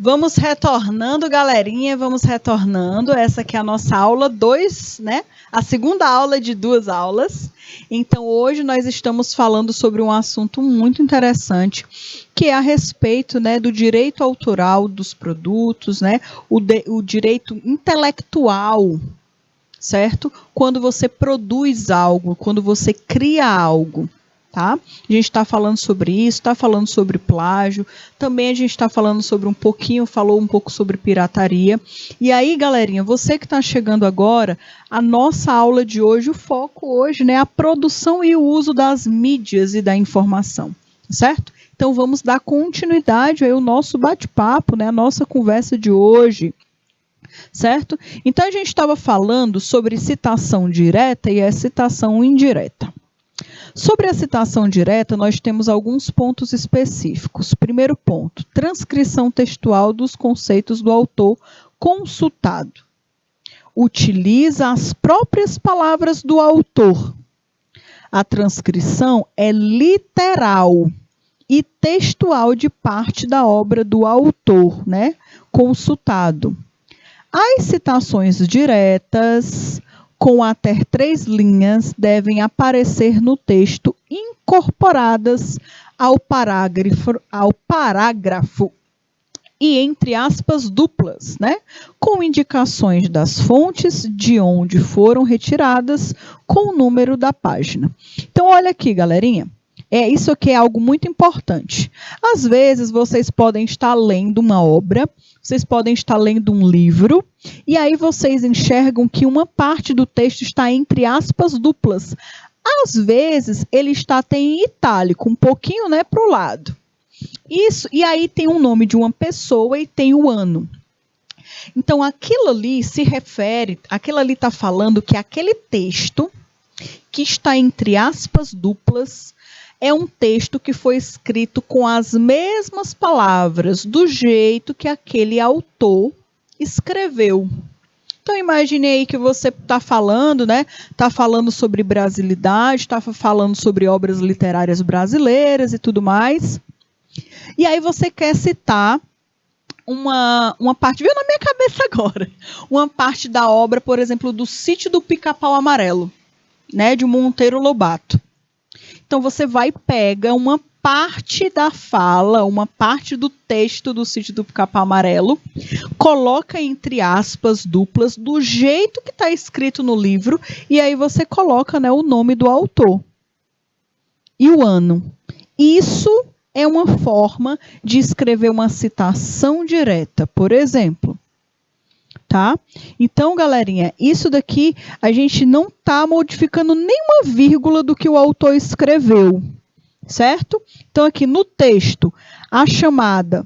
Vamos retornando, galerinha, vamos retornando. Essa aqui é a nossa aula 2, né? A segunda aula de 2 aulas. Então, hoje nós estamos falando sobre um assunto muito interessante, que é a respeito, né, do direito autoral dos produtos, né? O direito intelectual, certo? Quando você produz algo, quando você cria algo. Tá? A gente está falando sobre isso, está falando sobre plágio, também a gente está falando sobre falou um pouco sobre pirataria. E aí, galerinha, você que está chegando agora, a nossa aula de hoje, o foco hoje, né, é a produção e o uso das mídias e da informação, certo? Então vamos dar continuidade aí ao nosso bate-papo, né, a nossa conversa de hoje. Certo? Então a gente estava falando sobre citação direta e a citação indireta. Sobre a citação direta, nós temos alguns pontos específicos. Primeiro ponto, transcrição textual dos conceitos do autor consultado. Utiliza as próprias palavras do autor. A transcrição é literal e textual de parte da obra do autor, né, consultado. As citações diretas, com até 3 linhas, devem aparecer no texto incorporadas ao parágrafo e entre aspas duplas, né? Com indicações das fontes de onde foram retiradas, com o número da página. Então, olha aqui, galerinha. Isso aqui é algo muito importante. Às vezes, vocês podem estar lendo uma obra, vocês podem estar lendo um livro, e aí vocês enxergam que uma parte do texto está entre aspas duplas. Às vezes, ele está até em itálico, um pouquinho, né, para o lado. Isso, e aí tem o nome de uma pessoa e tem o ano. Então, aquilo ali está falando que aquele texto que está entre aspas duplas é um texto que foi escrito com as mesmas palavras, do jeito que aquele autor escreveu. Então, imagine aí que você está falando, né? Está falando sobre brasilidade, está falando sobre obras literárias brasileiras e tudo mais. E aí você quer citar uma parte, veio na minha cabeça agora, uma parte da obra, por exemplo, do Sítio do Pica-Pau Amarelo, né? De Monteiro Lobato. Então, você vai pega uma parte da fala, uma parte do texto do Sítio do Pica-Pau Amarelo, coloca entre aspas duplas, do jeito que está escrito no livro, e aí você coloca, né, o nome do autor e o ano. Isso é uma forma de escrever uma citação direta, por exemplo. Tá? Então, galerinha, isso daqui a gente não está modificando nenhuma vírgula do que o autor escreveu, certo? Então, aqui no texto, a chamada...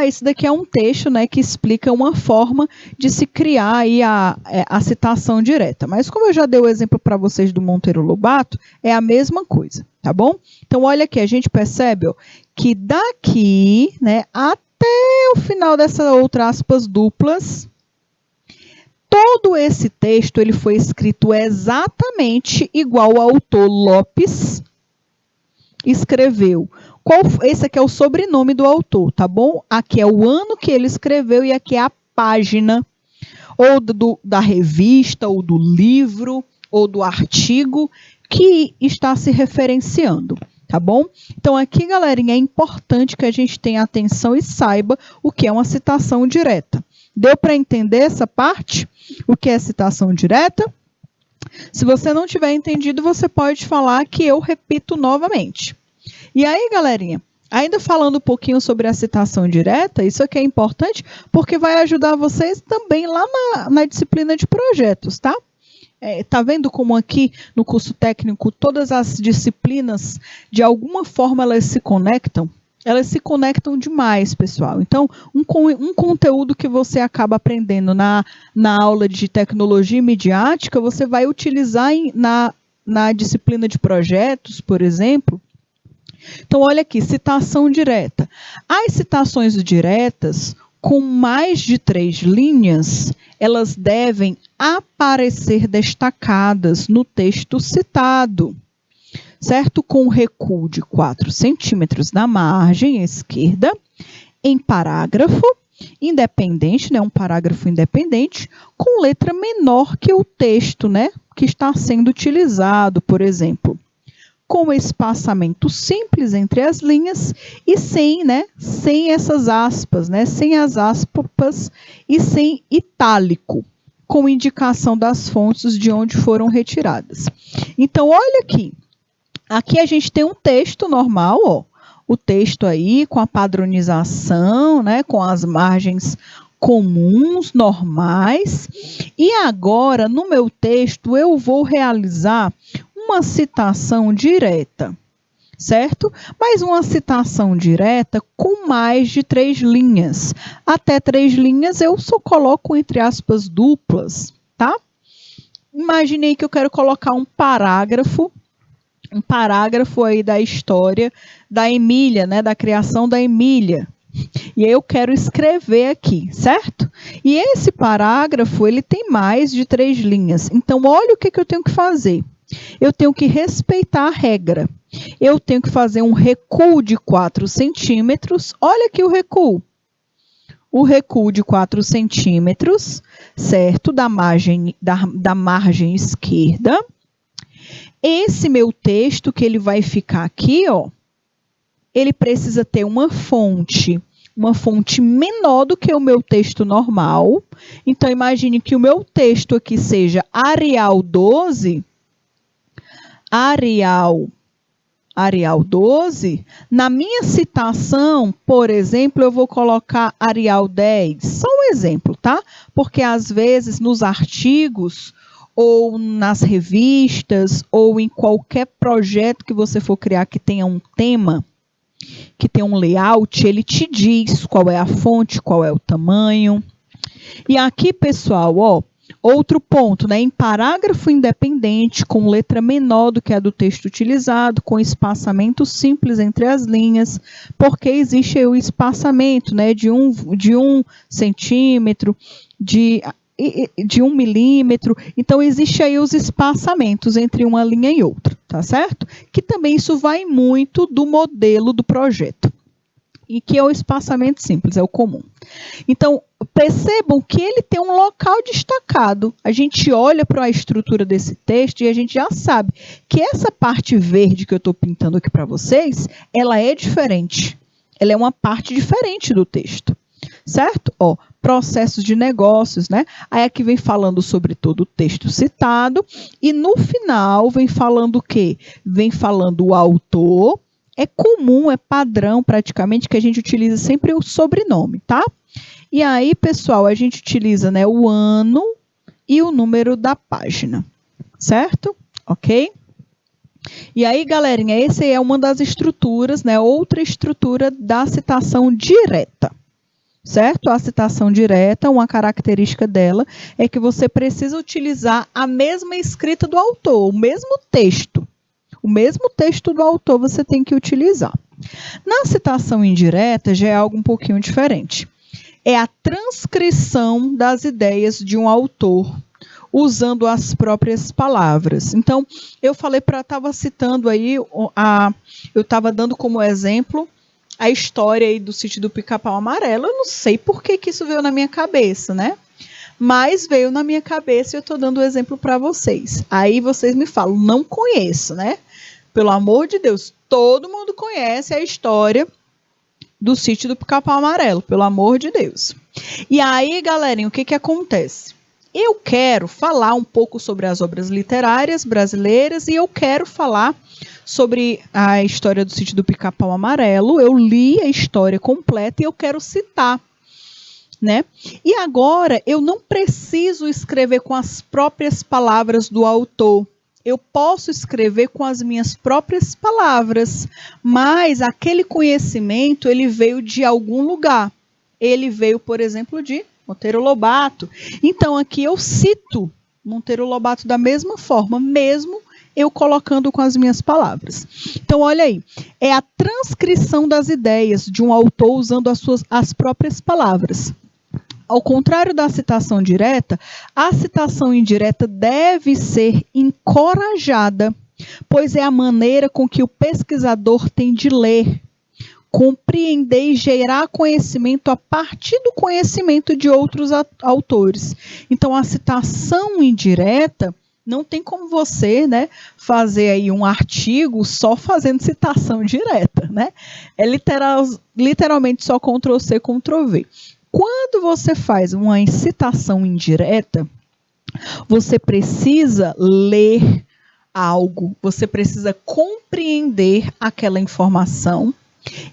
esse daqui é um texto, né, que explica uma forma de se criar aí a citação direta. Mas como eu já dei o exemplo para vocês do Monteiro Lobato, é a mesma coisa, tá bom? Então, olha aqui, a gente percebe, ó, que daqui, né, até o final dessa outra aspas duplas, todo esse texto ele foi escrito exatamente igual ao autor Lopes escreveu. Esse aqui é o sobrenome do autor, tá bom? Aqui é o ano que ele escreveu e aqui é a página, ou da revista, ou do livro, ou do artigo que está se referenciando. Tá bom? Então, aqui, galerinha, é importante que a gente tenha atenção e saiba o que é uma citação direta. Deu para entender essa parte? O que é citação direta? Se você não tiver entendido, você pode falar que eu repito novamente. E aí, galerinha, ainda falando um pouquinho sobre a citação direta, isso aqui é importante porque vai ajudar vocês também lá na disciplina de projetos, tá? Tá vendo como aqui no curso técnico todas as disciplinas, de alguma forma, elas se conectam? Elas se conectam demais, pessoal. Então, um conteúdo que você acaba aprendendo na aula de tecnologia midiática, você vai utilizar na disciplina de projetos, por exemplo. Então, olha aqui, citação direta. As citações diretas, com mais de 3 linhas, elas devem aparecer destacadas no texto citado, certo? Com recuo de 4 centímetros na margem esquerda em parágrafo independente, né, um parágrafo independente, com letra menor que o texto, né, que está sendo utilizado, por exemplo, com espaçamento simples entre as linhas e sem, né, sem essas aspas, né, sem as aspas e sem itálico, com indicação das fontes de onde foram retiradas. Então, olha aqui. Aqui a gente tem um texto normal, ó, o texto aí com a padronização, né, com as margens comuns, normais. E agora, no meu texto, eu vou realizar uma citação direta, certo? Mas uma citação direta com mais de 3 linhas. Até 3 linhas eu só coloco entre aspas duplas, tá? Imaginei que eu quero colocar um parágrafo aí da história da Emília, né, da criação da Emília. E eu quero escrever aqui, certo? E esse parágrafo, ele tem mais de 3 linhas. Então, olha o que eu tenho que fazer. Eu tenho que respeitar a regra. Eu tenho que fazer um recuo de 4 centímetros. Olha aqui o recuo. O recuo de 4 centímetros, certo? Da margem esquerda. Esse meu texto, que ele vai ficar aqui, ó, ele precisa ter uma fonte menor do que o meu texto normal. Então, imagine que o meu texto aqui seja Arial 12. Arial 12. Na minha citação, por exemplo, eu vou colocar Arial 10. Só um exemplo, tá? Porque, às vezes, nos artigos ou nas revistas, ou em qualquer projeto que você for criar que tenha um tema, que tenha um layout, ele te diz qual é a fonte, qual é o tamanho. E aqui, pessoal, ó, outro ponto, né? Em parágrafo independente, com letra menor do que a do texto utilizado, com espaçamento simples entre as linhas, porque existe aí o espaçamento, né? De um centímetro, de 1 milímetro, então existe aí os espaçamentos entre uma linha e outra, tá certo? Que também isso vai muito do modelo do projeto, e que é o espaçamento simples, é o comum. Então, percebam que ele tem um local destacado. A gente olha para a estrutura desse texto e a gente já sabe que essa parte verde que eu estou pintando aqui para vocês, ela é diferente. Ela é uma parte diferente do texto, certo? Ó, processos de negócios, né? Aí aqui vem falando sobre todo o texto citado e no final vem falando o quê? Vem falando o autor. É comum, é padrão praticamente que a gente utiliza sempre o sobrenome, tá? E aí, pessoal, a gente utiliza, né, o ano e o número da página, certo? Ok? E aí, galerinha, essa é uma das estruturas, né? Outra estrutura da citação direta. Certo? A citação direta, uma característica dela é que você precisa utilizar a mesma escrita do autor, o mesmo texto. O mesmo texto do autor você tem que utilizar. Na citação indireta já é algo um pouquinho diferente. É a transcrição das ideias de um autor, usando as próprias palavras. Então, eu estava citando aí, eu estava dando como exemplo a história aí do Sítio do Pica-Pau Amarelo. Eu não sei por que isso veio na minha cabeça, né? Mas veio na minha cabeça e eu estou dando o exemplo para vocês. Aí vocês me falam, não conheço, né? Pelo amor de Deus, todo mundo conhece a história do Sítio do Pica-Pau Amarelo, pelo amor de Deus. E aí, galerinha, o que acontece? Eu quero falar um pouco sobre as obras literárias brasileiras e eu quero falar sobre a história do Sítio do Pica-Pau Amarelo. Eu li a história completa e eu quero citar, né? E agora eu não preciso escrever com as próprias palavras do autor. Eu posso escrever com as minhas próprias palavras, mas aquele conhecimento ele veio de algum lugar. Ele veio, por exemplo, de Monteiro Lobato. Então aqui eu cito Monteiro Lobato da mesma forma, mesmo eu colocando com as minhas palavras. Então, olha aí, é a transcrição das ideias de um autor usando as próprias palavras. Ao contrário da citação direta, a citação indireta deve ser encorajada, pois é a maneira com que o pesquisador tem de ler, compreender e gerar conhecimento a partir do conhecimento de outros autores. Então, a citação indireta não tem como você, né, fazer aí um artigo só fazendo citação direta, né? É literalmente só Ctrl+C, Ctrl+V. Quando você faz uma citação indireta, você precisa ler algo, você precisa compreender aquela informação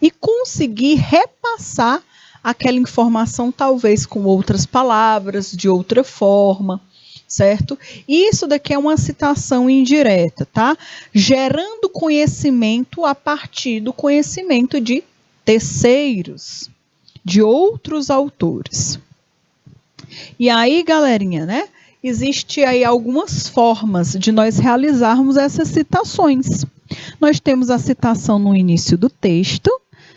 e conseguir repassar aquela informação, talvez com outras palavras, de outra forma, certo? E isso daqui é uma citação indireta, tá? Gerando conhecimento a partir do conhecimento de terceiros, de outros autores. E aí, galerinha, né? Existe aí algumas formas de nós realizarmos essas citações. Nós temos a citação no início do texto,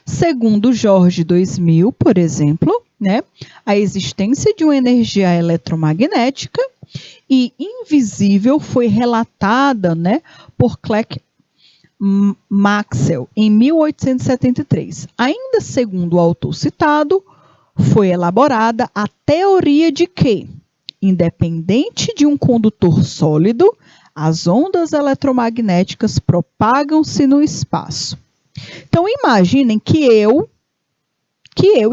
segundo Jorge 2000, por exemplo, né? A existência de uma energia eletromagnética e invisível foi relatada, né, por Clerk Maxwell em 1873. Ainda segundo o autor citado, foi elaborada a teoria de que, independente de um condutor sólido, as ondas eletromagnéticas propagam-se no espaço. Então, imaginem que eu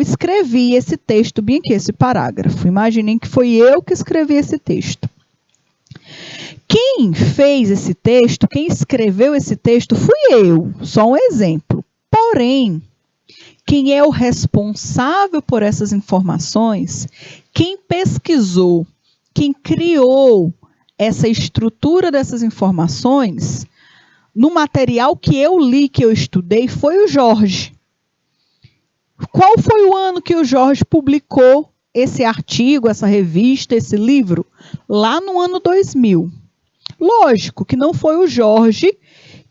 escrevi esse texto, bem aqui, esse parágrafo. Imaginem que foi eu que escrevi esse texto. Quem fez esse texto, quem escreveu esse texto, fui eu. Só um exemplo. Porém, quem é o responsável por essas informações, quem pesquisou, quem criou essa estrutura dessas informações, no material que eu li, que eu estudei, foi o Jorge. Qual foi o ano que o Jorge publicou esse artigo, essa revista, esse livro? Lá no ano 2000. Lógico que não foi o Jorge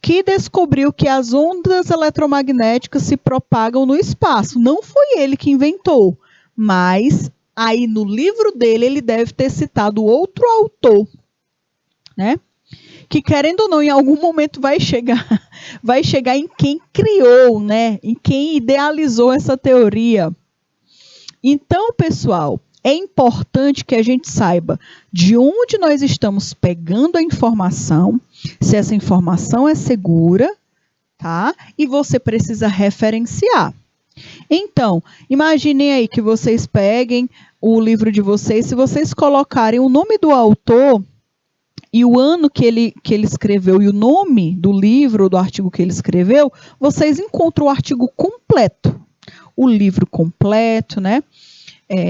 que descobriu que as ondas eletromagnéticas se propagam no espaço. Não foi ele que inventou, mas aí no livro dele ele deve ter citado outro autor, né? Que, querendo ou não, em algum momento vai chegar em quem criou, né? Em quem idealizou essa teoria. Então, pessoal, é importante que a gente saiba de onde nós estamos pegando a informação, se essa informação é segura, tá? E você precisa referenciar. Então, imaginem aí que vocês peguem o livro de vocês, se vocês colocarem o nome do autor e o ano que ele escreveu e o nome do livro, do artigo que ele escreveu, vocês encontram o artigo completo, o livro completo, né?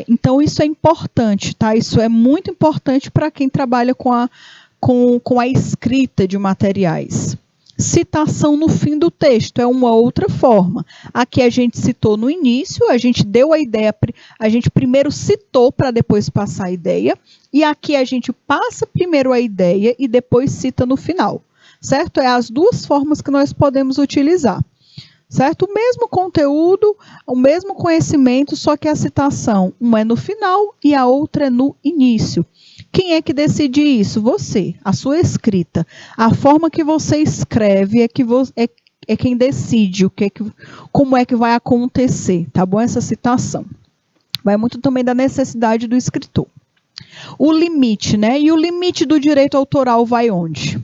Então, isso é importante, tá? Isso é muito importante para quem trabalha com a escrita de materiais. Citação no fim do texto é uma outra forma. Aqui a gente citou no início, a gente deu a ideia, a gente primeiro citou para depois passar a ideia, e aqui a gente passa primeiro a ideia e depois cita no final, certo? É as duas formas que nós podemos utilizar, certo? O mesmo conteúdo, o mesmo conhecimento, só que a citação, uma é no final e a outra é no início. Quem é que decide isso? Você, a sua escrita. A forma que você escreve é quem decide como é que vai acontecer, tá bom? Essa citação. Vai muito também da necessidade do escritor. O limite, né? E o limite do direito autoral vai onde?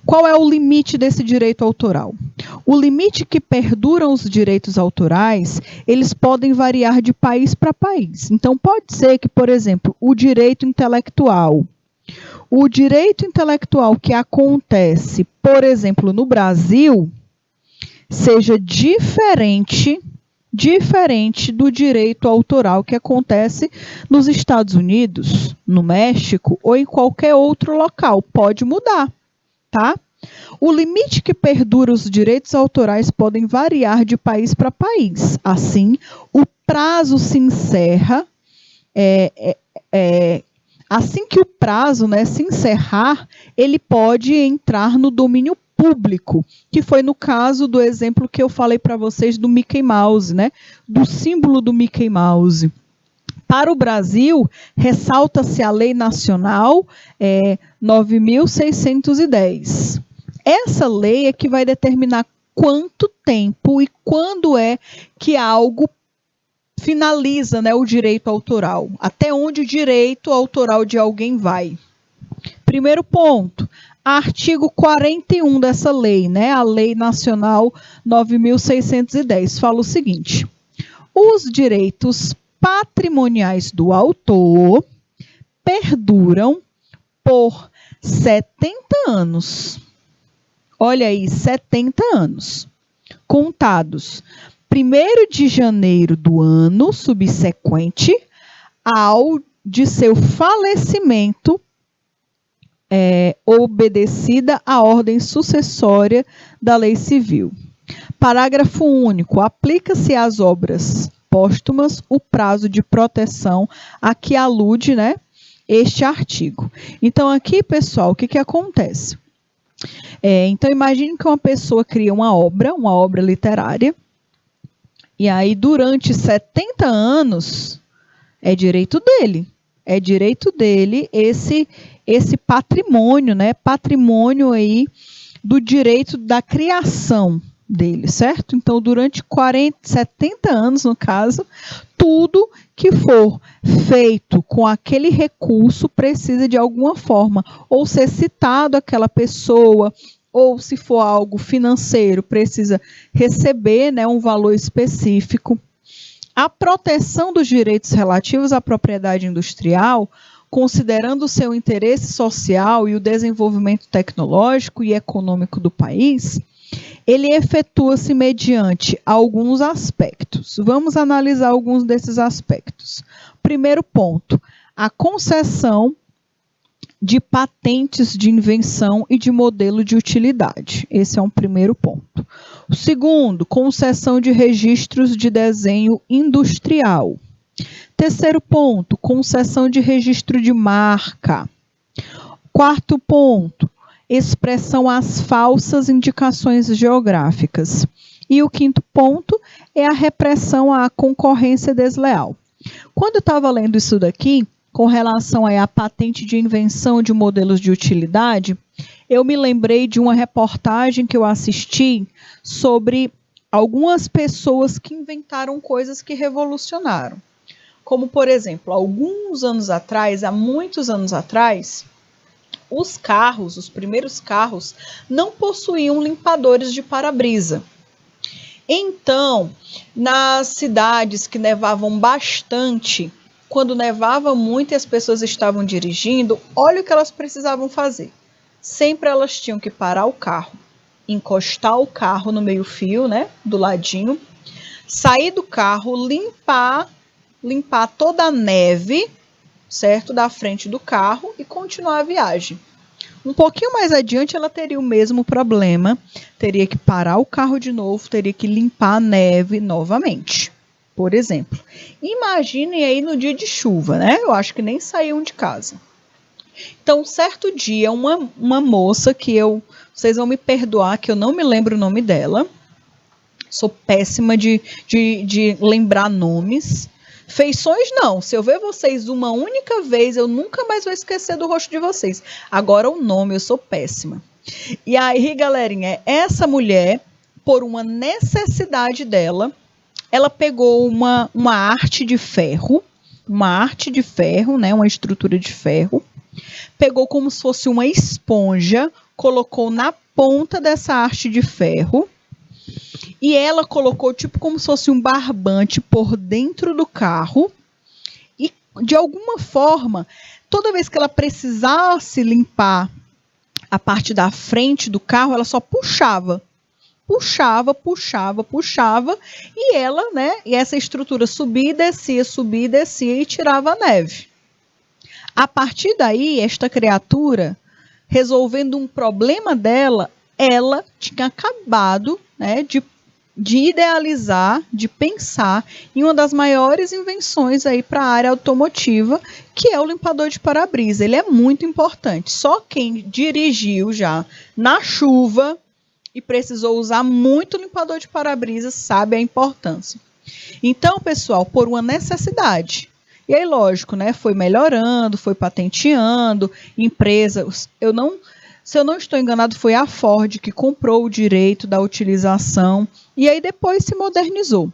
Qual é o limite desse direito autoral? O limite que perduram os direitos autorais, eles podem variar de país para país. Então, pode ser que, por exemplo, o direito intelectual que acontece, por exemplo, no Brasil, seja diferente do direito autoral que acontece nos Estados Unidos, no México ou em qualquer outro local. Pode mudar, tá? O limite que perdura os direitos autorais podem variar de país para país. Assim, o prazo se encerra, assim que o prazo, né, se encerrar, ele pode entrar no domínio público, que foi no caso do exemplo que eu falei para vocês do Mickey Mouse, né, do símbolo do Mickey Mouse. Para o Brasil, ressalta-se a Lei Nacional 9.610. Essa lei é que vai determinar quanto tempo e quando é que algo finaliza, né, o direito autoral. Até onde o direito autoral de alguém vai. Primeiro ponto, artigo 41 dessa lei, né, a Lei Nacional 9.610, fala o seguinte: os direitos patrimoniais do autor perduram por 70 anos. Olha aí, 70 anos. Contados 1º de janeiro do ano subsequente ao de seu falecimento, obedecida a ordem sucessória da lei civil. Parágrafo único. Aplica-se às obras póstumas o prazo de proteção a que alude, né, este artigo. Então, aqui, pessoal, o que acontece? Então, imagine que uma pessoa cria uma obra literária, e aí, durante 70 anos, é direito dele esse patrimônio, né? Patrimônio aí do direito da criação dele, certo? Então, durante 70 anos, no caso, tudo que for feito com aquele recurso precisa de alguma forma ou ser citado àquela pessoa, ou se for algo financeiro, precisa receber, né, um valor específico. A proteção dos direitos relativos à propriedade industrial, considerando o seu interesse social e o desenvolvimento tecnológico e econômico do país, ele efetua-se mediante alguns aspectos. Vamos analisar alguns desses aspectos. Primeiro ponto, a concessão de patentes de invenção e de modelo de utilidade. Esse é um primeiro ponto. O segundo, concessão de registros de desenho industrial. Terceiro ponto, concessão de registro de marca. Quarto ponto, expressão às falsas indicações geográficas. E o quinto ponto é a repressão à concorrência desleal. Quando eu estava lendo isso daqui, com relação à patente de invenção de modelos de utilidade, eu me lembrei de uma reportagem que eu assisti sobre algumas pessoas que inventaram coisas que revolucionaram. Como, por exemplo, há muitos anos atrás, os primeiros carros, não possuíam limpadores de para-brisa. Então, nas cidades que nevavam bastante, quando nevava muito e as pessoas estavam dirigindo, olha o que elas precisavam fazer. Sempre elas tinham que parar o carro, encostar o carro no meio-fio, né, do ladinho, sair do carro, limpar toda a neve, certo, da frente do carro e continuar a viagem. Um pouquinho mais adiante ela teria o mesmo problema, teria que parar o carro de novo, teria que limpar a neve novamente. Por exemplo, imaginem aí no dia de chuva, né? Eu acho que nem saíam de casa. Então, certo dia, uma moça vocês vão me perdoar que eu não me lembro o nome dela, sou péssima de lembrar nomes. Feições não, se eu ver vocês uma única vez, eu nunca mais vou esquecer do rosto de vocês. Agora o nome, eu sou péssima. E aí, galerinha, essa mulher, por uma necessidade dela, ela pegou uma arte de ferro, né, uma estrutura de ferro, pegou como se fosse uma esponja, colocou na ponta dessa arte de ferro, e ela colocou tipo como se fosse um barbante por dentro do carro, e de alguma forma, toda vez que ela precisasse limpar a parte da frente do carro, ela só puxava, e ela, né, e essa estrutura subia e descia e tirava a neve. A partir daí, esta criatura, resolvendo um problema dela, ela tinha acabado, né, de idealizar, de pensar em uma das maiores invenções aí para a área automotiva, que é o limpador de para-brisa. Ele é muito importante. Só quem dirigiu já na chuva e precisou usar muito limpador de para-brisa sabe a importância. Então, pessoal, por uma necessidade. E aí, lógico, né, foi melhorando, foi patenteando, empresas, eu não Se eu não estou enganado, foi a Ford que comprou o direito da utilização e aí depois se modernizou.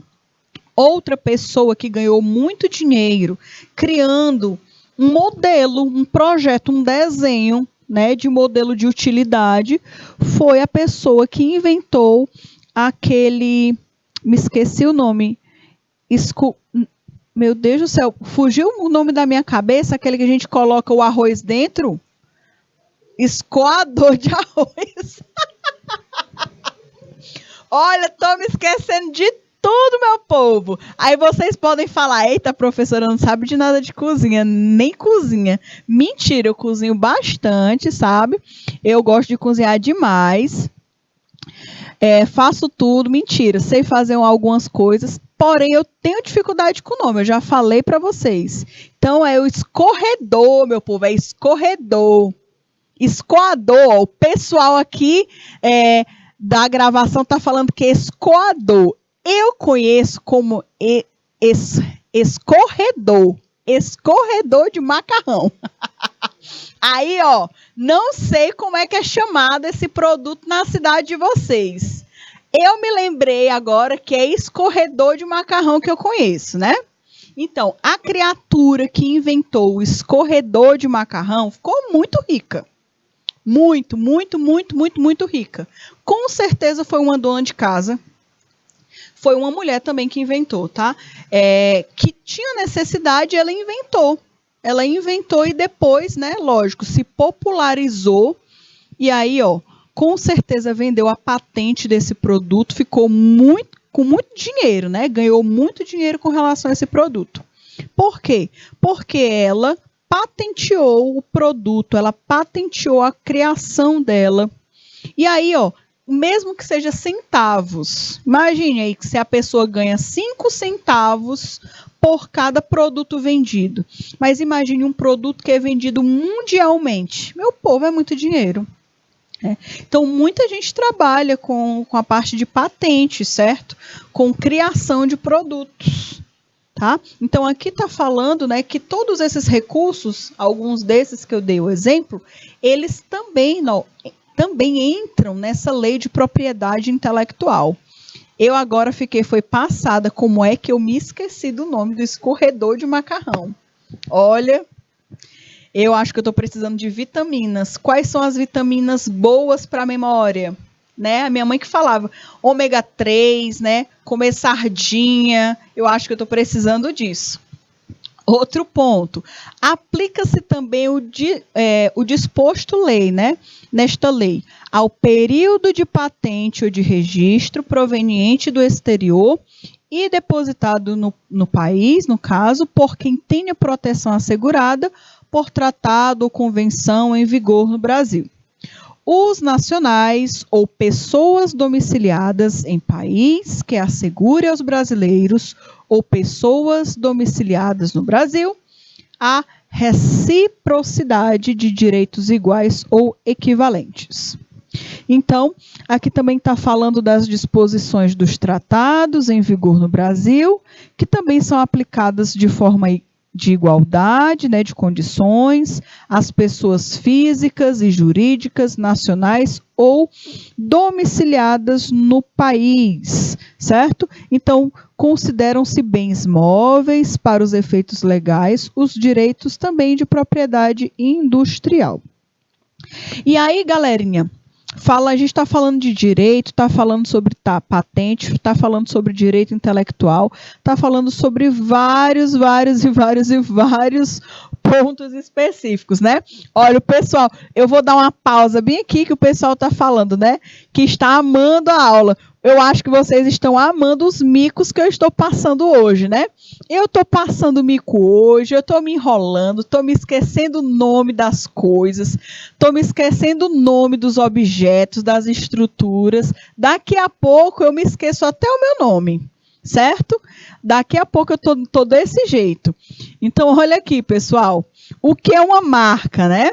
Outra pessoa que ganhou muito dinheiro criando um modelo, um projeto, um desenho, né, de modelo de utilidade, foi a pessoa que inventou aquele, me esqueci o nome, meu Deus do céu, fugiu o nome da minha cabeça, aquele que a gente coloca o arroz dentro, escoador de arroz. Olha, tô me esquecendo de tudo, meu povo. Aí vocês podem falar, eita, professora, não sabe de nada de cozinha, nem cozinha. Mentira, eu cozinho bastante, sabe? Eu gosto de cozinhar demais. Faço tudo, mentira, sei fazer algumas coisas, porém eu tenho dificuldade com o nome, eu já falei para vocês. Então é o escorredor, meu povo, é escorredor. Escoador, o pessoal aqui da gravação tá falando que é escoador. Eu conheço como escorredor. Escorredor de macarrão. Aí, ó, não sei como é que é chamado esse produto na cidade de vocês. Eu me lembrei agora que é escorredor de macarrão que eu conheço, né? Então, a criatura que inventou o escorredor de macarrão ficou muito rica. Muito, muito, muito, muito, muito rica. Com certeza foi uma dona de casa. Foi uma mulher também que inventou, tá? Que tinha necessidade, ela inventou. Ela inventou e depois, né, lógico, se popularizou. E aí, ó, com certeza vendeu a patente desse produto, ficou com muito dinheiro, né? Ganhou muito dinheiro com relação a esse produto. Por quê? Porque ela patenteou o produto, ela patenteou a criação dela. E aí, ó, mesmo que seja centavos, imagine aí que se a pessoa ganha 5 centavos por cada produto vendido. Mas imagine um produto que é vendido mundialmente. Meu povo, é muito dinheiro. Então, muita gente trabalha com a parte de patente, certo? Com criação de produtos. Tá? Então, aqui está falando, né, que todos esses recursos, alguns desses que eu dei o exemplo, eles também entram nessa lei de propriedade intelectual. Eu agora foi passada como é que eu me esqueci do nome do escorredor de macarrão. Olha, eu acho que eu estou precisando de vitaminas. Quais são as vitaminas boas para a memória? Né? A minha mãe que falava ômega 3, né? Comer sardinha. Eu acho que eu estou precisando disso. Outro ponto, aplica-se também o disposto lei, né? Nesta lei, ao período de patente ou de registro proveniente do exterior e depositado no país, no caso, por quem tenha proteção assegurada por tratado ou convenção em vigor no Brasil. Os nacionais ou pessoas domiciliadas em país que assegure aos brasileiros ou pessoas domiciliadas no Brasil a reciprocidade de direitos iguais ou equivalentes. Então, aqui também está falando das disposições dos tratados em vigor no Brasil, que também são aplicadas de forma de igualdade, né, de condições, às pessoas físicas e jurídicas, nacionais ou domiciliadas no país, certo? Então, consideram-se bens móveis para os efeitos legais os direitos também de propriedade industrial. E aí, galerinha, a gente está falando de direito, está falando sobre patente, está falando sobre direito intelectual, está falando sobre vários pontos específicos, né? Olha, pessoal, eu vou dar uma pausa bem aqui que o pessoal está falando, né? Que está amando a aula. Eu acho que vocês estão amando os micos que eu estou passando hoje, né? Eu estou passando mico hoje, eu estou me enrolando, estou me esquecendo o nome das coisas, estou me esquecendo o nome dos objetos, das estruturas. Daqui a pouco eu me esqueço até o meu nome, certo? Daqui a pouco eu estou desse jeito. Então, olha aqui, pessoal. O que é uma marca, né?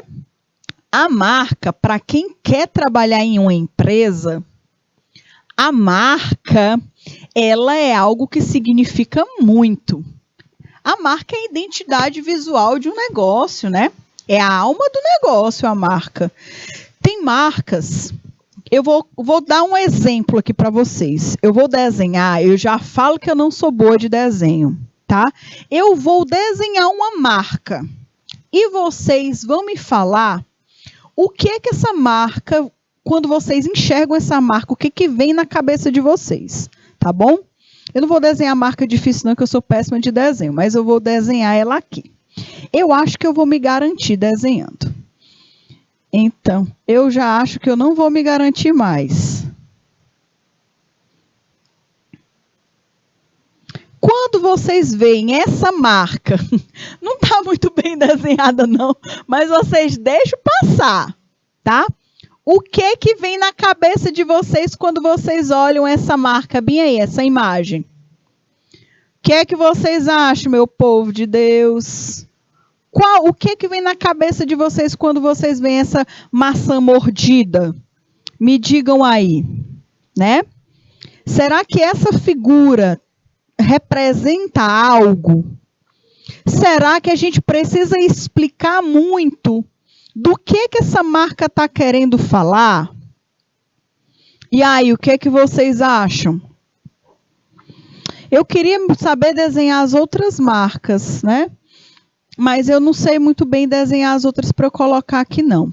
A marca, para quem quer trabalhar em uma empresa, a marca, ela é algo que significa muito. A marca é a identidade visual de um negócio, né? É a alma do negócio, a marca. Tem marcas, eu vou dar um exemplo aqui para vocês. Eu vou desenhar, eu já falo que eu não sou boa de desenho, tá? Eu vou desenhar uma marca e vocês vão me falar o que é que essa marca, quando vocês enxergam essa marca, o que que vem na cabeça de vocês, tá bom? Eu não vou desenhar marca difícil não, que eu sou péssima de desenho, mas eu vou desenhar ela aqui. Eu acho que eu vou me garantir desenhando. Então, eu já acho que eu não vou me garantir mais. Quando vocês veem essa marca, não está muito bem desenhada não, mas vocês deixam passar, tá? O que que vem na cabeça de vocês quando vocês olham essa marca bem aí, essa imagem? O que é que vocês acham, meu povo de Deus? O que que vem na cabeça de vocês quando vocês veem essa maçã mordida? Me digam aí, né? Será que essa figura representa algo? Será que a gente precisa explicar muito do que essa marca está querendo falar? E aí, o que é que vocês acham? Eu queria saber desenhar as outras marcas, né? Mas eu não sei muito bem desenhar as outras para eu colocar aqui, não.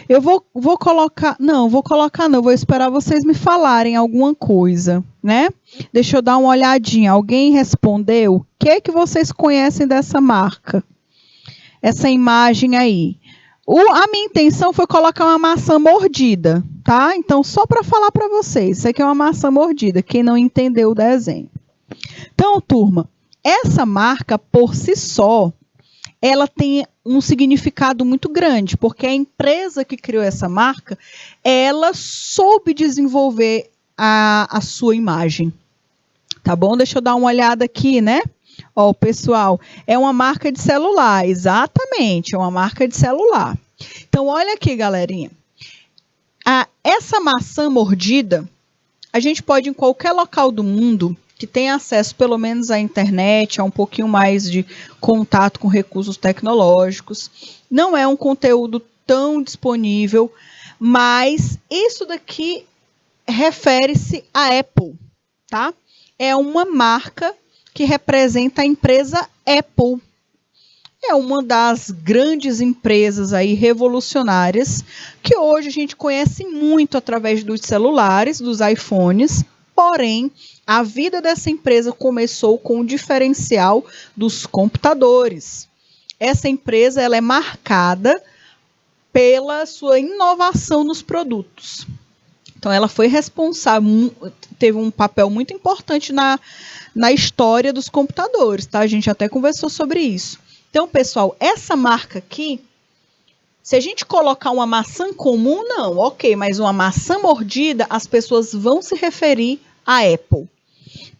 Eu vou colocar... Não, vou esperar vocês me falarem alguma coisa, né? Deixa eu dar uma olhadinha. Alguém respondeu? O que é que vocês conhecem dessa marca? Essa imagem aí. A minha intenção foi colocar uma maçã mordida, tá? Então, só para falar para vocês, isso aqui é uma maçã mordida, quem não entendeu o desenho. Então, turma, essa marca por si só, ela tem um significado muito grande, porque a empresa que criou essa marca, ela soube desenvolver a sua imagem. Tá bom? Deixa eu dar uma olhada aqui, né? Ó, pessoal, é uma marca de celular, exatamente, é uma marca de celular. Então, olha aqui, galerinha. Essa maçã mordida, a gente pode, em qualquer local do mundo que tenha acesso, pelo menos, à internet, a um pouquinho mais de contato com recursos tecnológicos. Não é um conteúdo tão disponível, mas isso daqui refere-se à Apple, tá? É uma marca que representa a empresa Apple. É uma das grandes empresas aí revolucionárias que hoje a gente conhece muito através dos celulares, dos iPhones. Porém, a vida dessa empresa começou com o diferencial dos computadores. Essa empresa ela é marcada pela sua inovação nos produtos. Então, ela foi responsável, teve um papel muito importante na história dos computadores, tá? A gente até conversou sobre isso. Então, pessoal, essa marca aqui, se a gente colocar uma maçã comum, não, ok, mas uma maçã mordida, as pessoas vão se referir à Apple,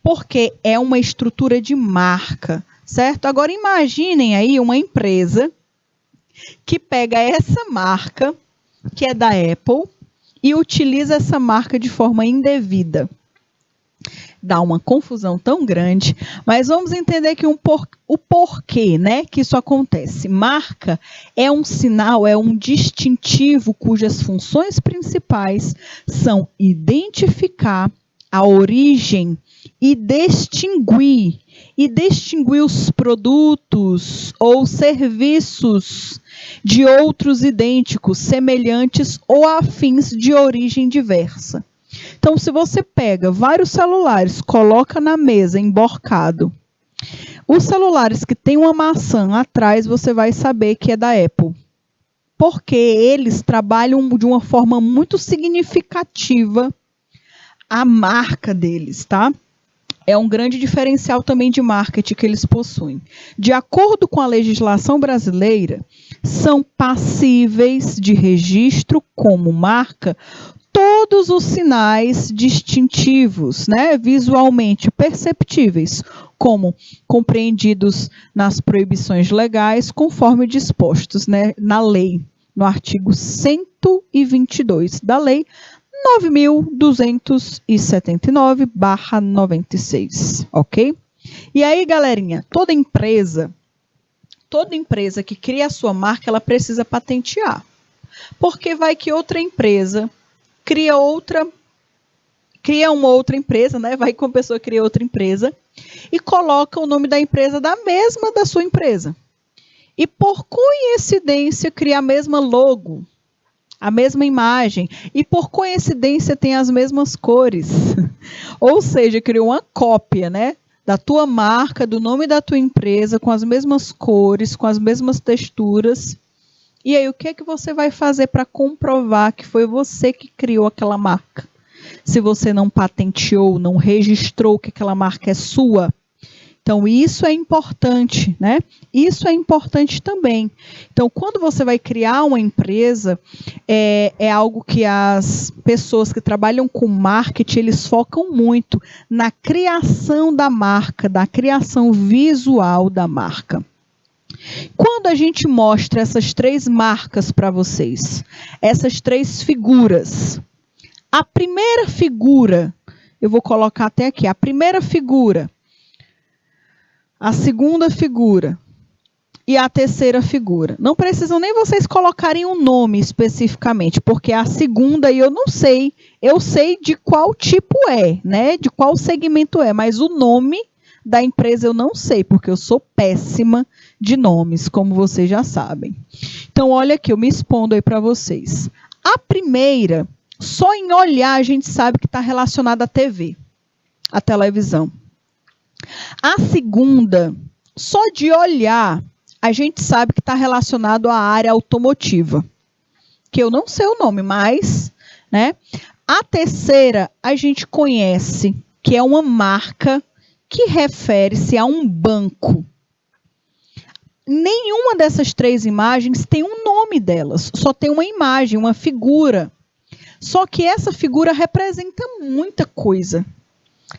porque é uma estrutura de marca, certo? Agora, imaginem aí uma empresa que pega essa marca, que é da Apple, e utiliza essa marca de forma indevida. Dá uma confusão tão grande, mas vamos entender aqui o porquê, né, que isso acontece. Marca é um sinal, é um distintivo cujas funções principais são identificar a origem e distinguir os produtos ou serviços de outros idênticos, semelhantes ou afins de origem diversa. Então, se você pega vários celulares, coloca na mesa, emborcado, os celulares que tem uma maçã atrás, você vai saber que é da Apple. Porque eles trabalham de uma forma muito significativa a marca deles, tá? É um grande diferencial também de marketing que eles possuem. De acordo com a legislação brasileira, são passíveis de registro como marca todos os sinais distintivos, né, visualmente perceptíveis, como compreendidos nas proibições legais, conforme dispostos, né, na lei, no artigo 122 da lei 9.279/96, ok? E aí, galerinha, toda empresa que cria a sua marca, ela precisa patentear. Porque vai que outra empresa cria uma outra empresa, né? Vai que uma pessoa cria outra empresa e coloca o nome da empresa da mesma da sua empresa. E por coincidência cria a mesma logo, a mesma imagem, e por coincidência tem as mesmas cores. Ou seja, criou uma cópia, né, da tua marca, do nome da tua empresa, com as mesmas cores, com as mesmas texturas. E aí, o que é que você vai fazer para comprovar que foi você que criou aquela marca? Se você não patenteou, não registrou que aquela marca é sua. Então, isso é importante, né? Isso é importante também. Então, quando você vai criar uma empresa, é algo que as pessoas que trabalham com marketing, eles focam muito na criação da marca, da criação visual da marca. Quando a gente mostra essas 3 marcas para vocês, essas 3 figuras, a primeira figura, eu vou colocar até aqui, a primeira figura, a segunda figura e a terceira figura. Não precisam nem vocês colocarem um nome especificamente, porque a segunda eu não sei. Eu sei de qual tipo é, né? De qual segmento é, mas o nome da empresa eu não sei, porque eu sou péssima de nomes, como vocês já sabem. Então, olha aqui, eu me expondo aí para vocês. A primeira, só em olhar a gente sabe que está relacionada à TV, à televisão. A segunda, só de olhar, a gente sabe que está relacionado à área automotiva, que eu não sei o nome, mas, né? A terceira, a gente conhece, que é uma marca que refere-se a um banco. Nenhuma dessas 3 imagens tem um nome delas, só tem uma imagem, uma figura. Só que essa figura representa muita coisa.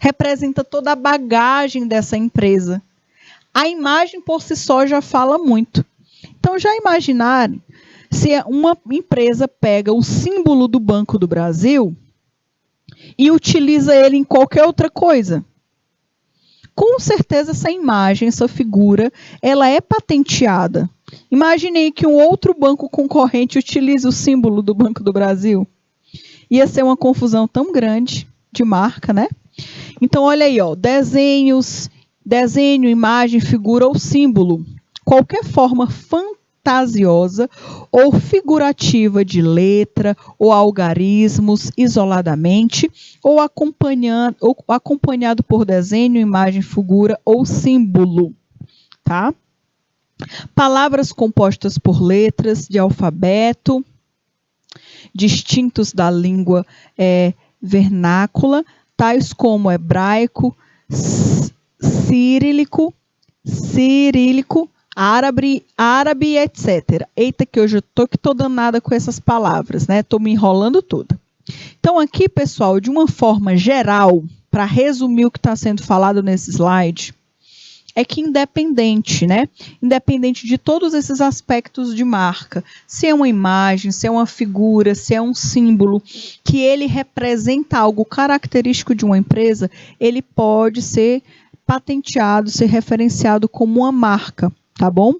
Representa toda a bagagem dessa empresa. A imagem por si só já fala muito. Então, já imaginaram se uma empresa pega o símbolo do Banco do Brasil e utiliza ele em qualquer outra coisa? Com certeza essa imagem, essa figura, ela é patenteada. Imaginei que um outro banco concorrente utilize o símbolo do Banco do Brasil. Ia ser uma confusão tão grande de marca, né? Então, olha aí, ó, desenho, imagem, figura ou símbolo. Qualquer forma fantasiosa ou figurativa de letra ou algarismos isoladamente ou acompanhado por desenho, imagem, figura ou símbolo, tá? Palavras compostas por letras de alfabeto distintos da língua vernácula, tais como hebraico, cirílico, árabe, etc. Eita, que hoje eu tô danada com essas palavras, né? Tô me enrolando toda. Então, aqui, pessoal, de uma forma geral, para resumir o que está sendo falado nesse slide, é que independente, né? Independente de todos esses aspectos de marca, se é uma imagem, se é uma figura, se é um símbolo, que ele representa algo característico de uma empresa, ele pode ser patenteado, ser referenciado como uma marca, tá bom?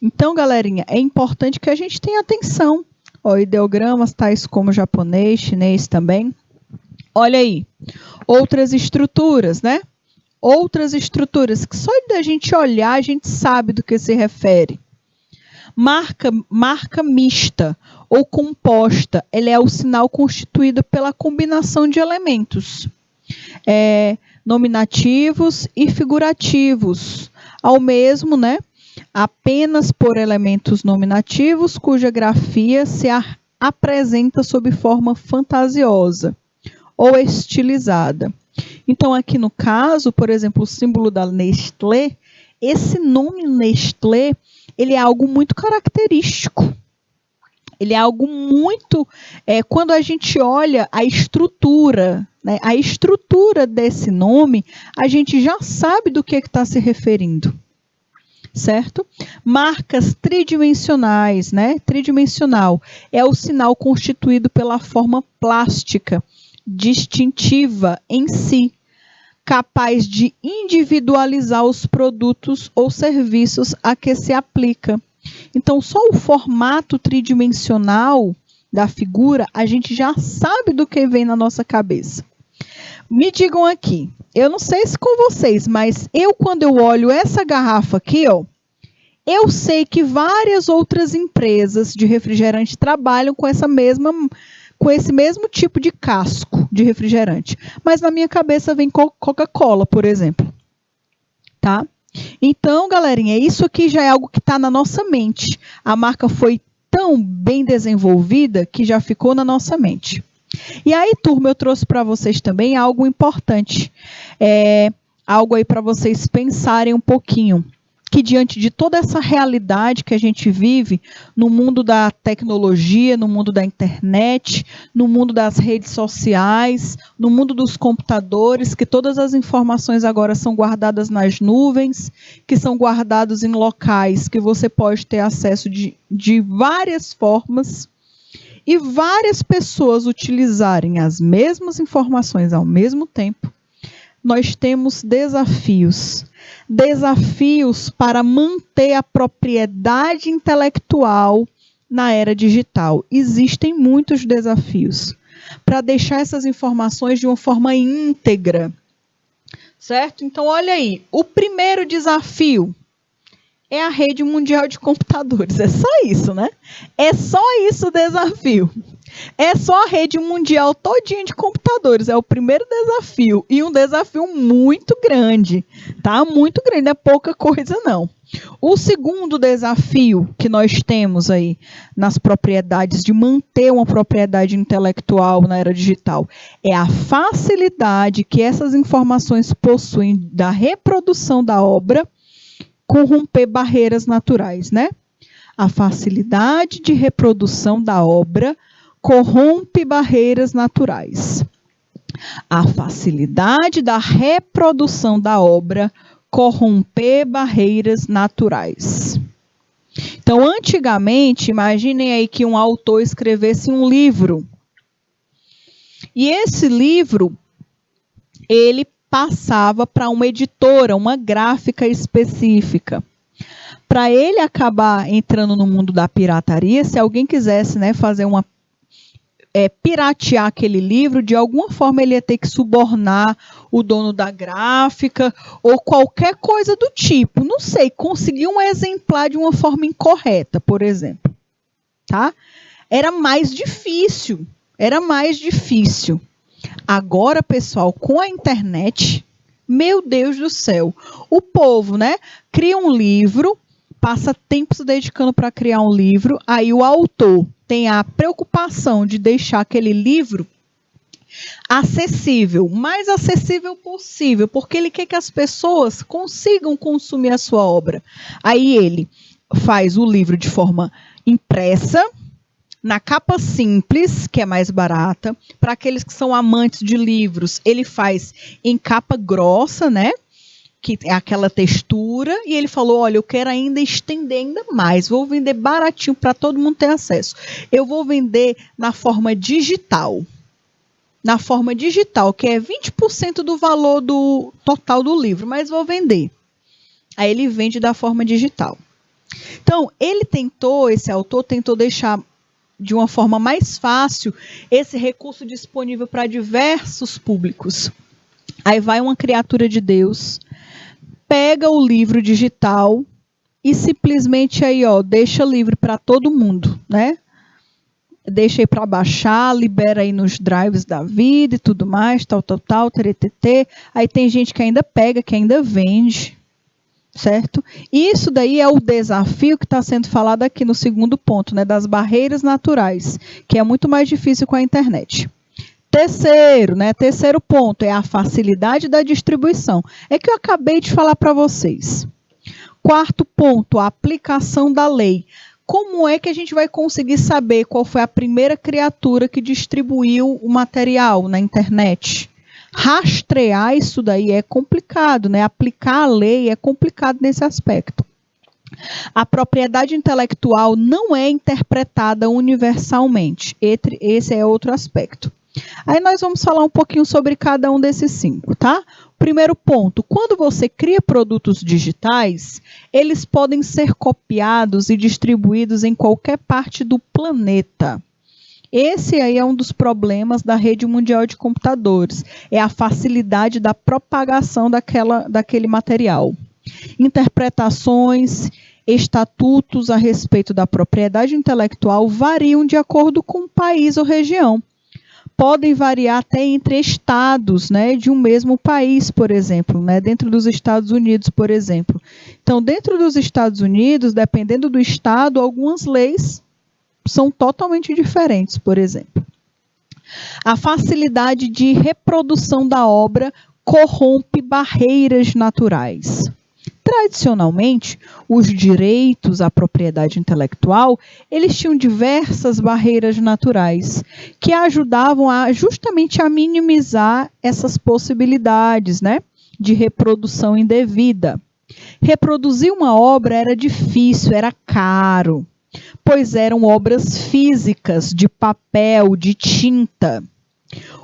Então, galerinha, é importante que a gente tenha atenção. Ó, ideogramas tais como japonês, chinês também. Olha aí, outras estruturas, né? Outras estruturas que só da gente olhar a gente sabe do que se refere. Marca mista ou composta, ela é o sinal constituído pela combinação de elementos nominativos e figurativos, ao mesmo, né, apenas por elementos nominativos cuja grafia se apresenta sob forma fantasiosa ou estilizada. Então, aqui no caso, por exemplo, o símbolo da Nestlé, esse nome Nestlé, ele é algo muito característico. Ele é algo muito... quando a gente olha a estrutura, né, a estrutura desse nome, a gente já sabe do que está se referindo. Certo? Marcas tridimensionais, né? Tridimensional é o sinal constituído pela forma plástica, distintiva em si, capaz de individualizar os produtos ou serviços a que se aplica. Então, só o formato tridimensional da figura, a gente já sabe do que vem na nossa cabeça. Me digam aqui, eu não sei se com vocês, mas quando eu olho essa garrafa aqui, ó, eu sei que várias outras empresas de refrigerante trabalham com esse mesmo tipo de casco de refrigerante. Mas na minha cabeça vem Coca-Cola, por exemplo. Tá? Então, galerinha, isso aqui já é algo que está na nossa mente. A marca foi tão bem desenvolvida que já ficou na nossa mente. E aí, turma, eu trouxe para vocês também algo importante. Algo aí para vocês pensarem um pouquinho. Que diante de toda essa realidade que a gente vive no mundo da tecnologia, no mundo da internet, no mundo das redes sociais, no mundo dos computadores, que todas as informações agora são guardadas nas nuvens, que são guardados em locais que você pode ter acesso de várias formas, e várias pessoas utilizarem as mesmas informações ao mesmo tempo, nós temos desafios. Desafios para manter a propriedade intelectual na era digital. Existem muitos desafios para deixar essas informações de uma forma íntegra. Certo? Então, olha aí. O primeiro desafio é a rede mundial de computadores. É só isso, né? É só isso o desafio. É só a rede mundial todinha de computadores. É o primeiro desafio. E um desafio muito grande. Tá? Muito grande. Não é pouca coisa, não. O segundo desafio que nós temos aí nas propriedades de manter uma propriedade intelectual na era digital é a facilidade que essas informações possuem da reprodução da obra corromper barreiras naturais, né? A facilidade de reprodução da obra corrompe barreiras naturais. A facilidade da reprodução da obra corromper barreiras naturais. Então, antigamente, imaginem aí que um autor escrevesse um livro. E esse livro, ele passava para uma editora, uma gráfica específica. Para ele acabar entrando no mundo da pirataria, se alguém quisesse, né, fazer piratear aquele livro, de alguma forma ele ia ter que subornar o dono da gráfica ou qualquer coisa do tipo. Não sei, conseguir um exemplar de uma forma incorreta, por exemplo. Tá? Era mais difícil. Agora, pessoal, com a internet, meu Deus do céu, o povo, né, cria um livro, passa tempo se dedicando para criar um livro, aí o autor tem a preocupação de deixar aquele livro acessível, mais acessível possível, porque ele quer que as pessoas consigam consumir a sua obra. Aí ele faz o livro de forma impressa, na capa simples, que é mais barata. Para aqueles que são amantes de livros, ele faz em capa grossa, né? Que é aquela textura. E ele falou, olha, eu quero ainda estender ainda mais. Vou vender baratinho para todo mundo ter acesso. Eu vou vender na forma digital. Na forma digital, que é 20% do valor do total do livro. Mas vou vender. Aí ele vende da forma digital. Então, esse autor tentou deixar de uma forma mais fácil esse recurso disponível para diversos públicos. Aí vai uma criatura de Deus, pega o livro digital e simplesmente aí, ó, deixa livre para todo mundo, né? Deixa aí para baixar, libera aí nos drives da vida e tudo mais, tal, teretetê. Aí tem gente que ainda pega, que ainda vende. Certo? Isso daí é o desafio que está sendo falado aqui no segundo ponto, né, das barreiras naturais, que é muito mais difícil com a internet. Terceiro ponto é a facilidade da distribuição. É que eu acabei de falar para vocês. Quarto ponto, a aplicação da lei. Como é que a gente vai conseguir saber qual foi a primeira criatura que distribuiu o material na internet? Rastrear isso daí é complicado, né? Aplicar a lei é complicado nesse aspecto. A propriedade intelectual não é interpretada universalmente. Esse é outro aspecto. Aí nós vamos falar um pouquinho sobre cada um desses 5, tá? Primeiro ponto, quando você cria produtos digitais, eles podem ser copiados e distribuídos em qualquer parte do planeta. Esse aí é um dos problemas da rede mundial de computadores, é a facilidade da propagação daquele material. Interpretações, estatutos a respeito da propriedade intelectual variam de acordo com o país ou região. Podem variar até entre estados, né, de um mesmo país, por exemplo, né, dentro dos Estados Unidos, por exemplo. Então, dentro dos Estados Unidos, dependendo do estado, algumas leis são totalmente diferentes, por exemplo. A facilidade de reprodução da obra corrompe barreiras naturais. Tradicionalmente, os direitos à propriedade intelectual, eles tinham diversas barreiras naturais que ajudavam justamente a minimizar essas possibilidades, né, de reprodução indevida. Reproduzir uma obra era difícil, era caro, pois eram obras físicas, de papel, de tinta.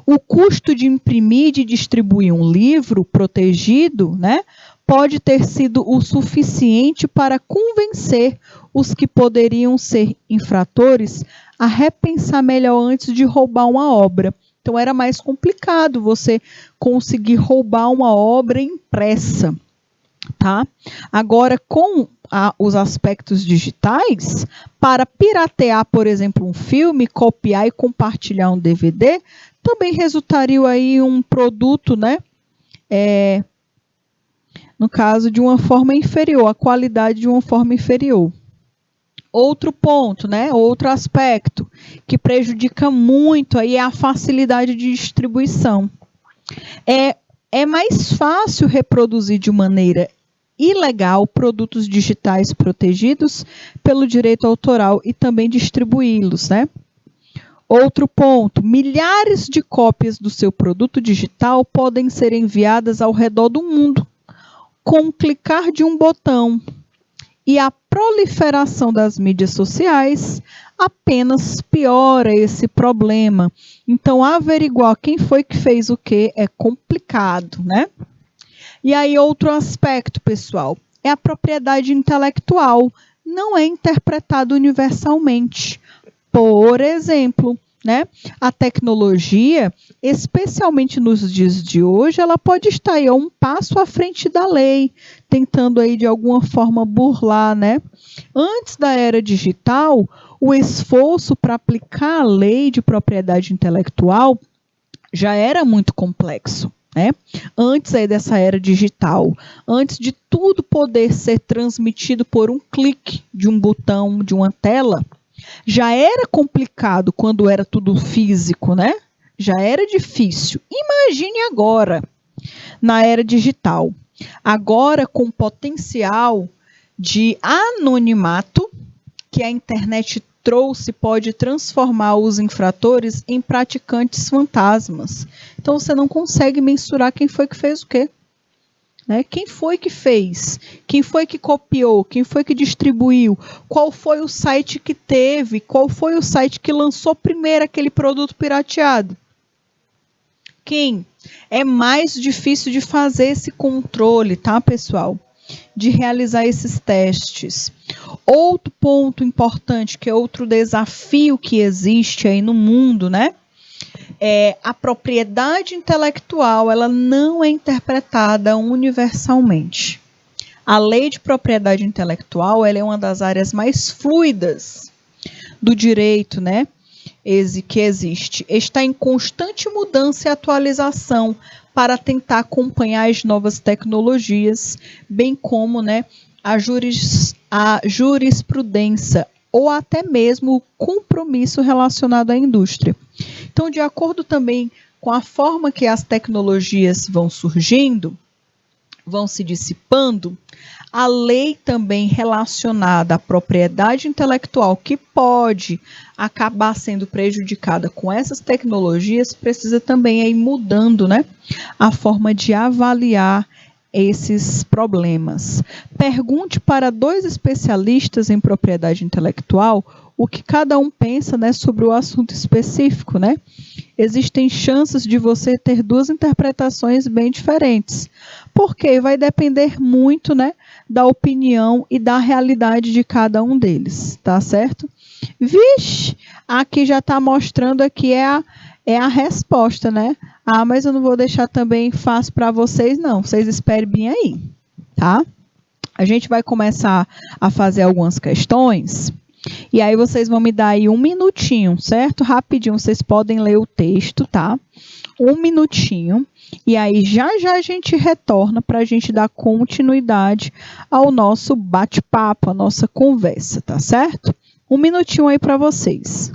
O custo de imprimir e de distribuir um livro protegido, né, pode ter sido o suficiente para convencer os que poderiam ser infratores a repensar melhor antes de roubar uma obra. Então, era mais complicado você conseguir roubar uma obra impressa, tá? Agora, com os aspectos digitais, para piratear, por exemplo, um filme, copiar e compartilhar um DVD, também resultaria aí um produto, né? No caso, de uma forma inferior, a qualidade de uma forma inferior. Outro ponto, né? Outro aspecto que prejudica muito aí é a facilidade de distribuição. É mais fácil reproduzir de maneira ilegal produtos digitais protegidos pelo direito autoral e também distribuí-los, né? Outro ponto, milhares de cópias do seu produto digital podem ser enviadas ao redor do mundo com clicar de um botão. E a proliferação das mídias sociais apenas piora esse problema. Então, averiguar quem foi que fez o quê é complicado, né? E aí, outro aspecto, pessoal, é a propriedade intelectual. Não é interpretada universalmente. Por exemplo, né, a tecnologia, especialmente nos dias de hoje, ela pode estar aí um passo à frente da lei, tentando aí de alguma forma burlar, né? Antes da era digital, o esforço para aplicar a lei de propriedade intelectual já era muito complexo, né? Antes aí dessa era digital, antes de tudo poder ser transmitido por um clique de um botão, de uma tela, já era complicado quando era tudo físico, né? Já era difícil. Imagine agora, na era digital. Agora, com o potencial de anonimato que a internet trouxe, pode transformar os infratores em praticantes fantasmas. Então, você não consegue mensurar quem foi que fez o quê. Né? Quem foi que fez? Quem foi que copiou? Quem foi que distribuiu? Qual foi o site que teve? Qual foi o site que lançou primeiro aquele produto pirateado? Quem? É mais difícil de fazer esse controle, tá, pessoal? De realizar esses testes. Outro ponto importante, que é outro desafio que existe aí no mundo, né? A propriedade intelectual, ela não é interpretada universalmente. A lei de propriedade intelectual, ela é uma das áreas mais fluidas do direito, né, que existe. Está em constante mudança e atualização para tentar acompanhar as novas tecnologias, bem como, né, a jurisprudência ou até mesmo o compromisso relacionado à indústria. Então, de acordo também com a forma que as tecnologias vão surgindo, vão se dissipando, a lei também relacionada à propriedade intelectual, que pode acabar sendo prejudicada com essas tecnologias, precisa também ir mudando, né, a forma de avaliar esses problemas. Pergunte para 2 especialistas em propriedade intelectual o que cada um pensa, né, sobre o assunto específico, né? existem chances de você ter duas interpretações bem diferentes. Porque vai depender muito, né, da opinião e da realidade de cada um deles, tá certo? Vixe, aqui já está mostrando aqui é a resposta, né? Ah, mas eu não vou deixar também fácil para vocês, não. Vocês esperem bem aí, tá? A gente vai começar a fazer algumas questões. E aí vocês vão me dar aí 1 minutinho, certo? Rapidinho, vocês podem ler o texto, tá? 1 minutinho. E aí já já a gente retorna para a gente dar continuidade ao nosso bate-papo, a nossa conversa, tá certo? 1 minutinho aí para vocês.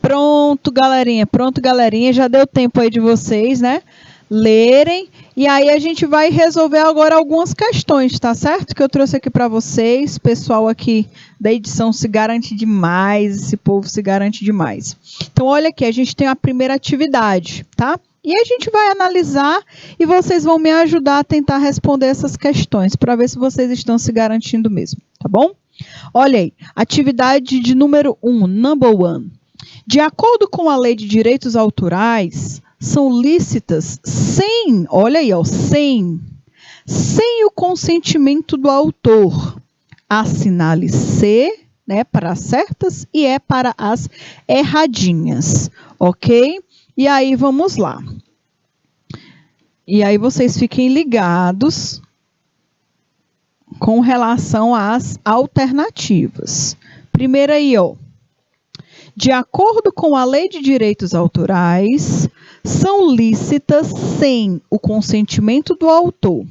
Pronto, galerinha, já deu tempo aí de vocês, né, lerem, e aí a gente vai resolver agora algumas questões, tá certo? Que eu trouxe aqui para vocês, pessoal aqui da edição se garante demais, esse povo se garante demais. Então, olha aqui, a gente tem a primeira atividade, tá? E a gente vai analisar e vocês vão me ajudar a tentar responder essas questões, para ver se vocês estão se garantindo mesmo, tá bom? Olha aí, atividade de número 1, number 1. De acordo com a Lei de Direitos Autorais, são lícitas sem, olha aí, ó, sem o consentimento do autor. Assinale C, né, para as certas e E para as erradinhas, ok? E aí, vamos lá. E aí, vocês fiquem ligados com relação às alternativas. Primeiro aí, ó. De acordo com a Lei de Direitos Autorais, são lícitas sem o consentimento do autor.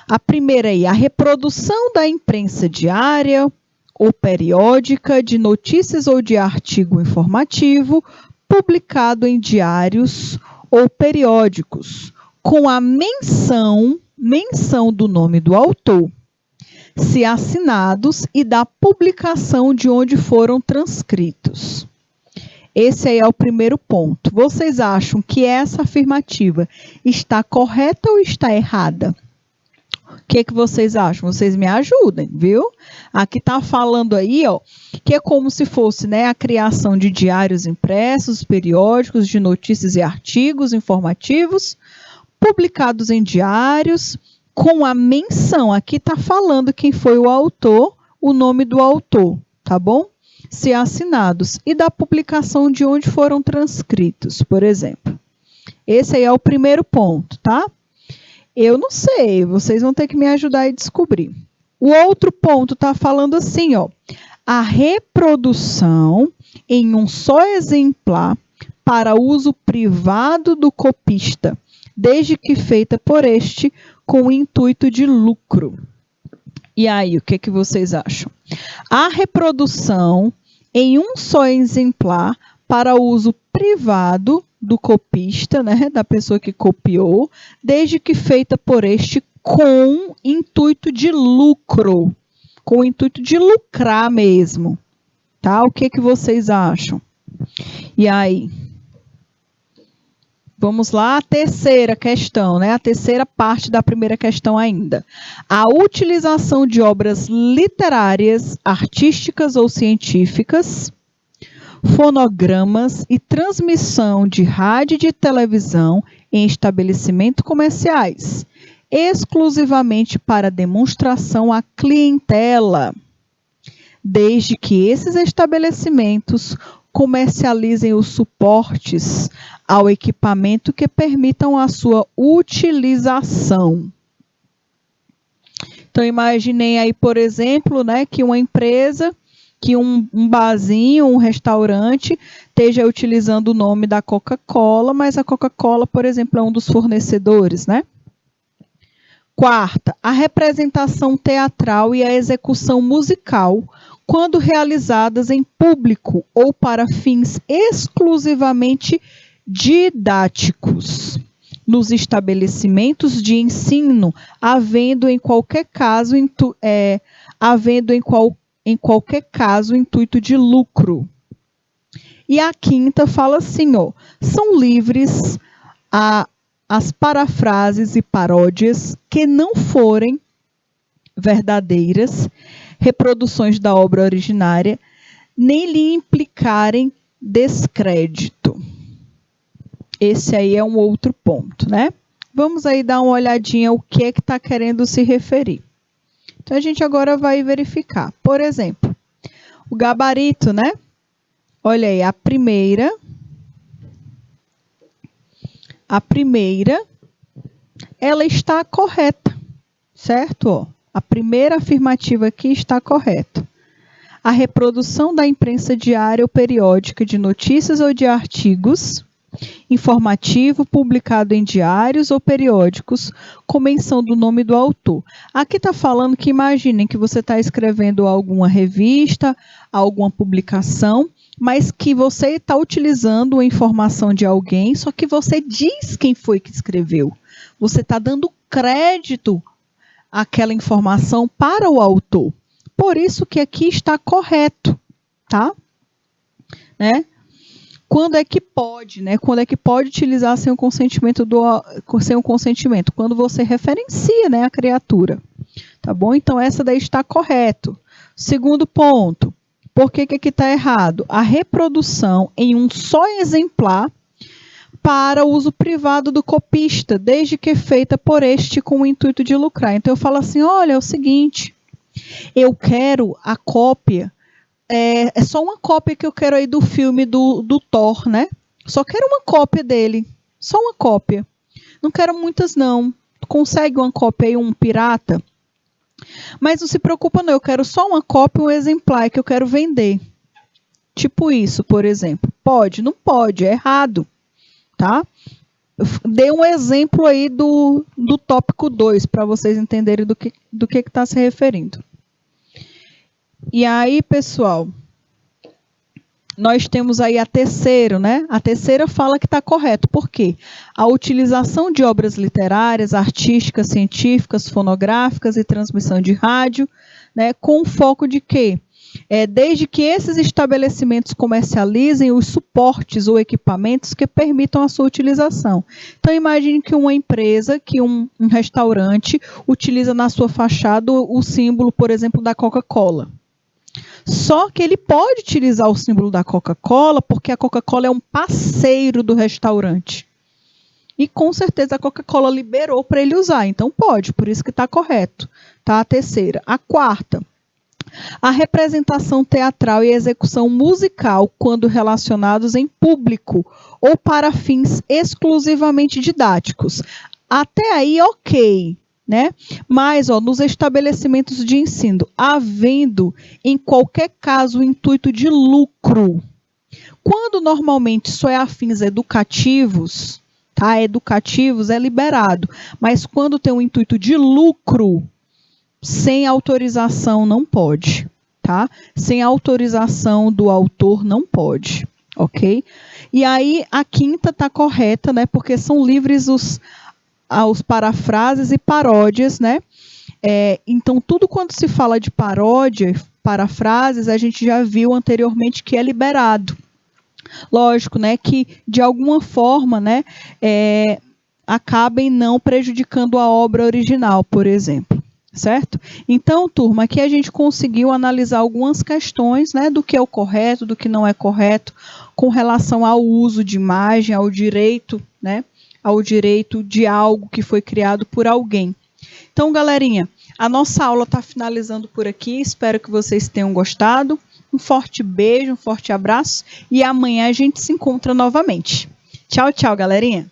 A primeira aí, a reprodução da imprensa diária ou periódica de notícias ou de artigo informativo publicado em diários ou periódicos, com a menção do nome do autor, se assinados e da publicação de onde foram transcritos. Esse aí é o primeiro ponto. Vocês acham que essa afirmativa está correta ou está errada? O que vocês acham? Vocês me ajudem, viu? Aqui está falando aí, ó, que é como se fosse, né, a criação de diários impressos, periódicos, de notícias e artigos informativos, publicados em diários, com a menção. Aqui está falando quem foi o autor, o nome do autor, tá bom? Se assinados e da publicação de onde foram transcritos, por exemplo. Esse aí é o primeiro ponto, tá? Eu não sei, vocês vão ter que me ajudar a descobrir. O outro ponto está falando assim, ó, a reprodução em um só exemplar para uso privado do copista, desde que feita por este com o intuito de lucro. E aí, o que vocês acham? A reprodução em um só exemplar para uso privado do copista, né, da pessoa que copiou, desde que feita por este com intuito de lucro, com o intuito de lucrar mesmo, tá? O que vocês acham? E aí? Vamos lá, a terceira questão, né? A terceira parte da primeira questão ainda. A utilização de obras literárias, artísticas ou científicas, fonogramas e transmissão de rádio e de televisão em estabelecimentos comerciais, exclusivamente para demonstração à clientela, desde que esses estabelecimentos comercializem os suportes ao equipamento que permitam a sua utilização. Então, imaginei aí, por exemplo, né, que uma empresa, que um barzinho, um restaurante, esteja utilizando o nome da Coca-Cola, mas a Coca-Cola, por exemplo, é um dos fornecedores, né? Quarta, a representação teatral e a execução musical, quando realizadas em público ou para fins exclusivamente didáticos, nos estabelecimentos de ensino, havendo em qualquer caso intuito de lucro. E a quinta fala assim, ó, são livres as parafrases e paródias que não forem verdadeiras reproduções da obra originária, nem lhe implicarem descrédito. Esse aí é um outro ponto, né? Vamos aí dar uma olhadinha o que é que está querendo se referir. Então, a gente agora vai verificar. Por exemplo, o gabarito, né? Olha aí, a primeira, ela está correta, certo? Ó, a primeira afirmativa aqui está correta. A reprodução da imprensa diária ou periódica de notícias ou de artigos informativo publicado em diários ou periódicos com menção do nome do autor. Aqui está falando que imaginem que você está escrevendo alguma revista, alguma publicação, mas que você está utilizando a informação de alguém, só que você diz quem foi que escreveu. Você está dando crédito àquela informação para o autor. Por isso que aqui está correto, tá? Né? Quando é que pode, né? Quando é que pode utilizar sem o consentimento quando você referencia, né, a criatura. Tá bom? Então, essa daí está correto. Segundo ponto, por que aqui está errado? A reprodução em um só exemplar para uso privado do copista, desde que feita por este com o intuito de lucrar. Então, eu falo assim, olha, é o seguinte, eu quero a cópia, é só uma cópia que eu quero aí do filme do Thor, né? Só quero uma cópia dele, só uma cópia. Não quero muitas, não. Consegue uma cópia aí, um pirata? Mas não se preocupa, não. Eu quero só uma cópia, um exemplar que eu quero vender. Tipo isso, por exemplo. Pode? Não pode, é errado. Tá? Dei um exemplo aí do tópico 2, para vocês entenderem do que está se referindo. E aí, pessoal, nós temos aí a terceira, né? A terceira fala que está correto. Por quê? A utilização de obras literárias, artísticas, científicas, fonográficas e transmissão de rádio, né? Com foco de quê? Desde que esses estabelecimentos comercializem os suportes ou equipamentos que permitam a sua utilização. Então, imagine que uma empresa, que um restaurante utiliza na sua fachada o símbolo, por exemplo, da Coca-Cola. Só que ele pode utilizar o símbolo da Coca-Cola porque a Coca-Cola é um parceiro do restaurante. E com certeza a Coca-Cola liberou para ele usar, então pode, por isso que está correto. Tá? A terceira. A quarta. A representação teatral e execução musical, quando relacionados em público ou para fins exclusivamente didáticos. Até aí, ok. Né? Mas nos estabelecimentos de ensino, havendo em qualquer caso o intuito de lucro, quando normalmente só é a fins educativos, tá? Educativos é liberado, mas quando tem o intuito de lucro, sem autorização não pode, tá? Sem autorização do autor não pode, ok? E aí a quinta está correta, né? Porque são livres os parafrases e paródias, né? Então, tudo quando se fala de paródia, parafrases, a gente já viu anteriormente que é liberado. Lógico, né? Que de alguma forma, né? Acabem não prejudicando a obra original, por exemplo. Certo? Então, turma, aqui a gente conseguiu analisar algumas questões, né? Do que é o correto, do que não é correto, com relação ao uso de imagem, ao direito, né? Ao direito de algo que foi criado por alguém. Então, galerinha, a nossa aula está finalizando por aqui. Espero que vocês tenham gostado. Um forte beijo, um forte abraço e amanhã a gente se encontra novamente. Tchau, tchau, galerinha!